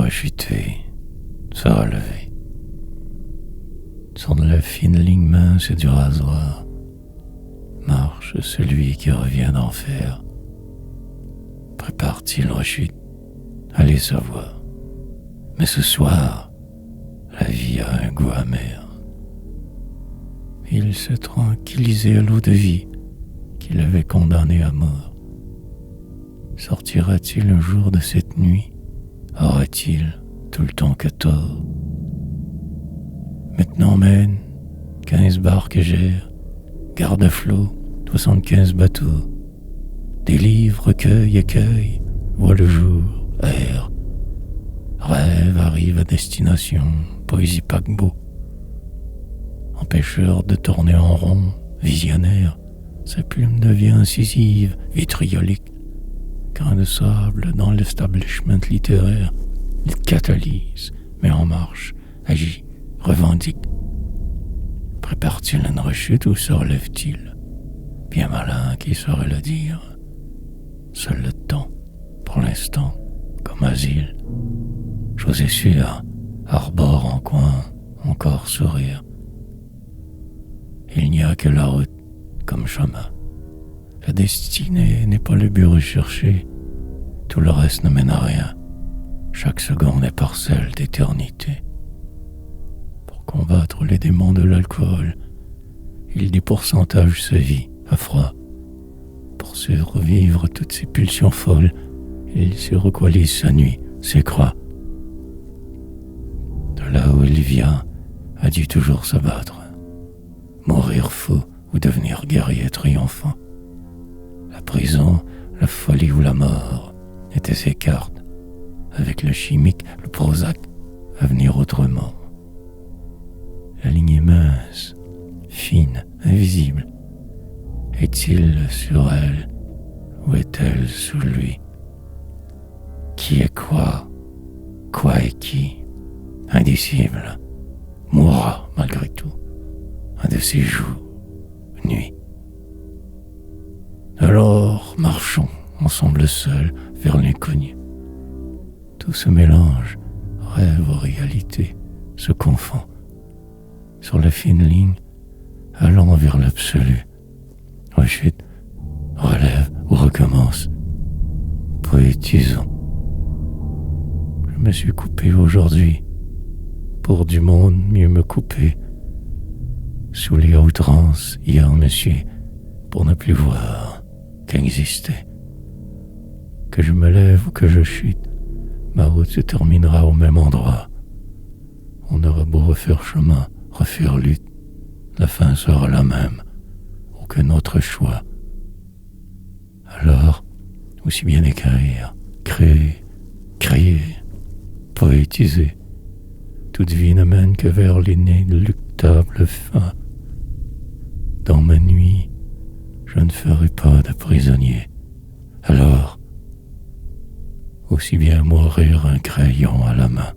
rechuter, se relever. Sur la fine ligne mince du rasoir, marche celui qui revient d'enfer. Prépare-t-il rechute? Allez savoir. Mais ce soir, la vie a un goût amer. Il s'est tranquillisé à l'eau de vie qui l'avait condamné à mort. Sortira-t-il un jour de cette nuit? Aura-t-il tout le temps qu'à tort? Maintenant mène 15 barques gèrent, garde-flot, 75 bateaux. Délivre, recueille, accueille, voit le jour, erre. Rêve arrive à destination, poésie paquebot. Empêcheur de tourner en rond, visionnaire, sa plume devient incisive, vitriolique. Grain de sable dans l'establishment littéraire, il catalyse, met en marche, agit, revendique. Prépare-t-il une rechute ou se relève-t-il? Bien malin qui saurait le dire. Seul le temps, pour l'instant, comme asile. Chose est sûre, arbore en coin, encore sourire. Il n'y a que la route comme chemin. La destinée n'est pas le but recherché. Tout le reste ne mène à rien. Chaque seconde est parcelle d'éternité. Pour combattre les démons de l'alcool, il dit pourcentage sa vie à froid. Pour survivre toutes ces pulsions folles, il surequalise sa nuit, ses croix. De là où il vient, a dû toujours se battre. Mourir fou ou devenir guerrier triomphant. La prison, la folie ou la mort étaient ses cartes. Avec le chimique, le Prozac, à venir autrement. La ligne est mince, fine, invisible. Est-il sur elle ou est-elle sous lui? Qui est quoi? Quoi est qui? Indicible, mourra malgré tout. Un de ces jours, nuit. Alors marchons ensemble seuls vers l'inconnu. Tout se mélange, rêve, réalité, se confond. Sur la fine ligne, allant vers l'absolu. Rechute, relève ou recommence. Poétisons. Je me suis coupé aujourd'hui. Pour du monde, mieux me couper. Sous les outrances, hier monsieur, pour ne plus voir qu'exister. Que je me lève ou que je chute, ma route se terminera au même endroit. On aura beau refaire chemin, refaire lutte, la fin sera la même, aucun autre choix. Alors, aussi bien écrire, créer, crier, poétiser. Toute vie ne mène que vers l'inéluctable fin. Dans ma nuit, je ne ferai pas de prisonnier. Alors, aussi bien mourir un crayon à la main.